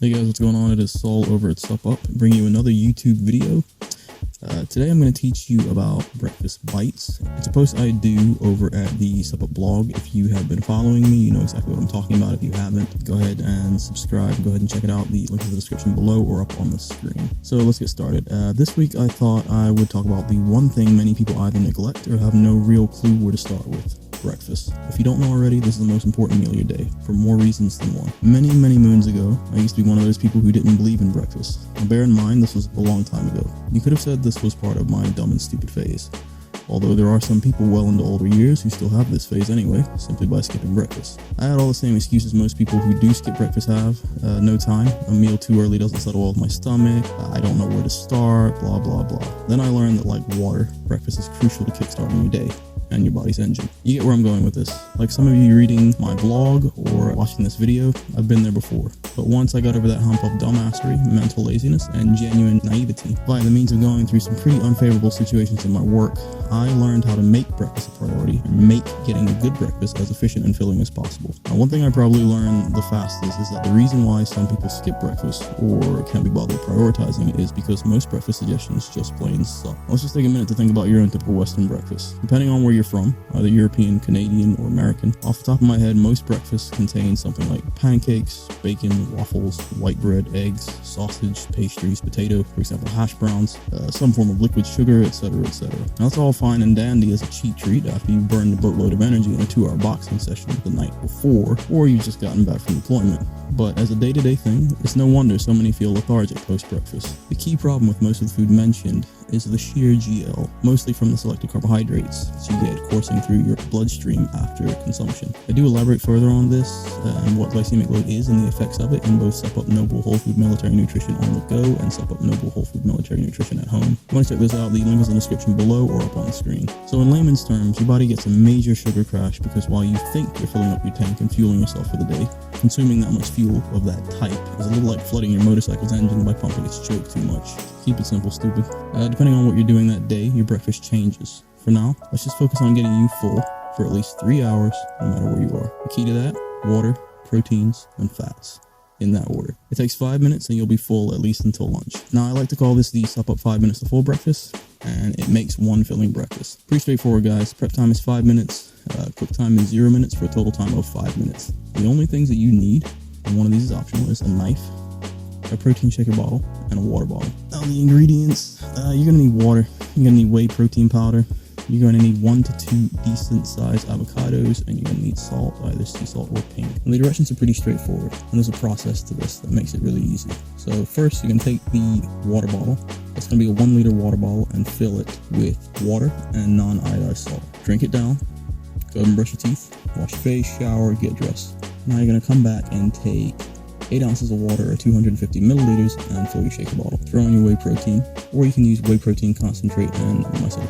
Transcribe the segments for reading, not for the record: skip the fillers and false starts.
Hey guys, what's going on? It is Saul over at SUPP UP, bringing you another YouTube video. Today I'm going to teach you about breakfast bites. It's a post I do over at the SUPP UP blog. If you have been following me, you know exactly what I'm talking about. If you haven't, go ahead and subscribe. Go ahead and check it out. The link is in the description below or up on the screen. So let's get started. This week I thought I would talk about the one thing many people either neglect or have no real clue where to start with. Breakfast. If you don't know already, this is the most important meal of your day, for more reasons than one. Many moons ago, I used to be one of those people who didn't believe in breakfast. Now bear in mind, this was a long time ago. You could have said this was part of my dumb and stupid phase. Although there are some people well into older years who still have this phase anyway, simply by skipping breakfast. I had all the same excuses most people who do skip breakfast have. No time, a meal too early doesn't settle well with my stomach, I don't know where to start, blah blah blah. Then I learned that like water, breakfast is crucial to kickstarting your day and your body's engine. You get where I'm going with this. Like some of you reading my blog or watching this video, I've been there before. But once I got over that hump of dumbassery, mental laziness, and genuine naivety, by the means of going through some pretty unfavorable situations in my work, I learned how to make breakfast a priority and make getting a good breakfast as efficient and filling as possible. Now, one thing I probably learned the fastest is that the reason why some people skip breakfast or can't be bothered prioritizing is because most breakfast suggestions just plain suck. Let's just take a minute to think about your own typical Western breakfast. Depending on where you're from, either European, Canadian, or American, off the top of my head, most breakfasts contain something like pancakes, bacon, waffles, white bread, eggs, sausage, pastries, potato, for example, hash browns, some form of liquid sugar, etc., etc. Now, that's all fine and dandy as a cheap treat after you burned a boatload of energy in a 2-hour boxing session the night before, or you've just gotten back from deployment. But as a day-to-day thing, it's no wonder so many feel lethargic post-breakfast. The key problem with most of the food mentioned is the sheer GL, mostly from the selected carbohydrates that you get coursing through your bloodstream after consumption. I do elaborate further on this and what glycemic load is and the effects of it in both SUPP UP Noble Whole Food Military Nutrition on the go and SUPP UP Noble Whole Food Military Nutrition at home. If you want to check this out, the link is in the description below or up on the screen. So in layman's terms, your body gets a major sugar crash because while you think you're filling up your tank and fueling yourself for the day, consuming that much fuel of that type is a little like flooding your motorcycle's engine by pumping its choke too much. Keep it simple, stupid. Depending on what you're doing that day, your breakfast changes. For now, let's just focus on getting you full for at least 3 hours, no matter where you are. The key to that, water, proteins, and fats. In that order. It takes 5 minutes and you'll be full at least until lunch. Now I like to call this the SUPP UP 5 minutes to full breakfast, and it makes one filling breakfast. Pretty straightforward, guys. Prep time is 5 minutes, cook time is 0 minutes for a total time of 5 minutes. The only things that you need, and one of these is optional, is a knife, a protein shaker bottle, and a water bottle. Now the ingredients, you're gonna need water, you're gonna need whey protein powder, you're going to need 1 to 2 decent sized avocados, and you're going to need salt, either sea salt or pink. And the directions are pretty straightforward, and there's a process to this that makes it really easy. So first, you're going to take the water bottle. It's going to be a 1 liter water bottle and fill it with water and non-iodized salt. Drink it down, go ahead and brush your teeth, wash your face, shower, get dressed. Now you're going to come back and take 8 ounces of water or 250 milliliters and fill your shaker bottle. Throw in your whey protein, or you can use whey protein concentrate and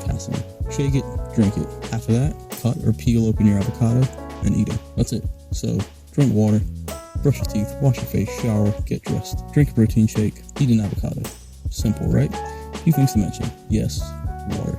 casein. Shake it, drink it. After that, cut or peel open your avocado and eat it. That's it. So, drink water, brush your teeth, wash your face, shower, get dressed. Drink a protein shake, eat an avocado. Simple, right? A few things to mention. Yes, water.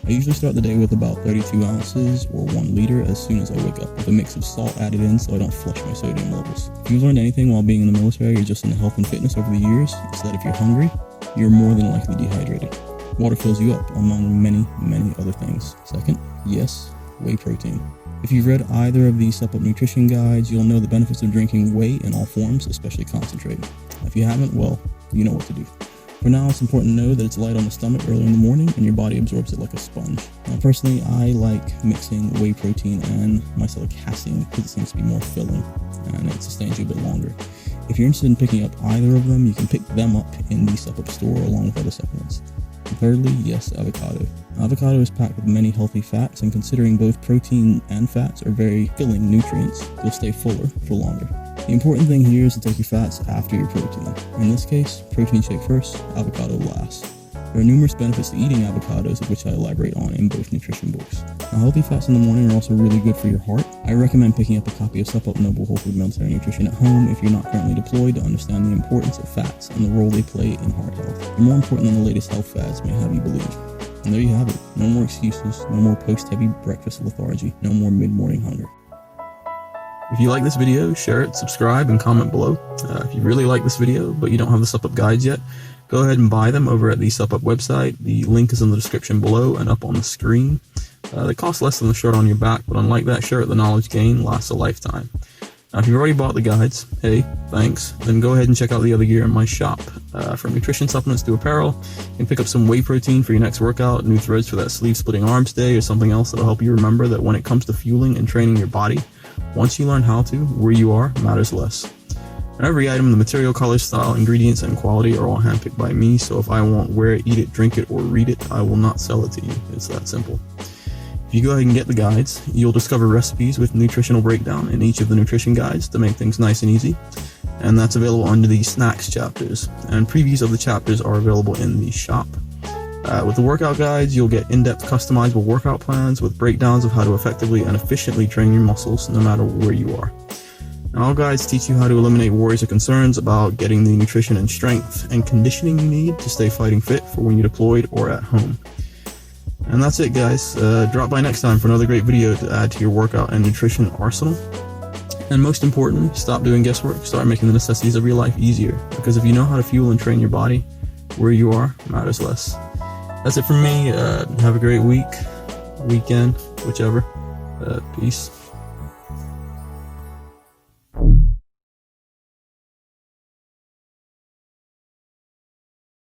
I usually start the day with about 32 ounces or 1 liter as soon as I wake up, with a mix of salt added in so I don't flush my sodium levels. If you've learned anything while being in the military or just in health and fitness over the years, it's that if you're hungry, you're more than likely dehydrated. Water fills you up, among many other things. Second, yes, whey protein. If you've read either of these SUPP UP nutrition guides, you'll know the benefits of drinking whey in all forms, especially concentrate. If you haven't, well, you know what to do. For now, it's important to know that it's light on the stomach early in the morning and your body absorbs it like a sponge. Now, personally, I like mixing whey protein and casein because it seems to be more filling and it sustains you a bit longer. If you're interested in picking up either of them, you can pick them up in the SUPP UP store along with other supplements. And thirdly, yes, avocado. Avocado is packed with many healthy fats, and considering both protein and fats are very filling nutrients, you'll stay fuller for longer. The important thing here is to take your fats after your protein. In this case, protein shake first, avocado last. There are numerous benefits to eating avocados, of which I elaborate on in both nutrition books. Now, healthy fats in the morning are also really good for your heart. I recommend picking up a copy of SUPP UP Noble Whole Food Military Nutrition at home if you're not currently deployed to understand the importance of fats and the role they play in heart health. They're more important than the latest health fads may have you believe. And there you have it. No more excuses, no more post-heavy breakfast lethargy, no more mid-morning hunger. If you like this video, share it, subscribe, and comment below. If you really like this video, but you don't have the SUPP UP guides yet, go ahead and buy them over at the SUPP UP website. The link is in the description below and up on the screen. They cost less than the shirt on your back, but unlike that shirt, the knowledge gained lasts a lifetime. Now, if you've already bought the guides, hey, thanks, then go ahead and check out the other gear in my shop. From nutrition supplements to apparel, you can pick up some whey protein for your next workout, new threads for that sleeve splitting arms day, or something else that'll help you remember that when it comes to fueling and training your body, once you learn how to, where you are matters less. And every item, the material, color, style, ingredients, and quality are all handpicked by me, so if I won't wear it, eat it, drink it, or read it, I will not sell it to you. It's that simple. If you go ahead and get the guides, you'll discover recipes with nutritional breakdown in each of the nutrition guides to make things nice and easy, and that's available under the snacks chapters, and previews of the chapters are available in the shop. With the workout guides, you'll get in-depth customizable workout plans with breakdowns of how to effectively and efficiently train your muscles no matter where you are. And all guides teach you how to eliminate worries or concerns about getting the nutrition and strength and conditioning you need to stay fighting fit for when you're deployed or at home. And that's it, guys. Drop by next time for another great video to add to your workout and nutrition arsenal. And most importantly, stop doing guesswork, start making the necessities of your life easier, because if you know how to fuel and train your body, where you are matters less. That's it from me. Have a great week, weekend, whichever. Peace.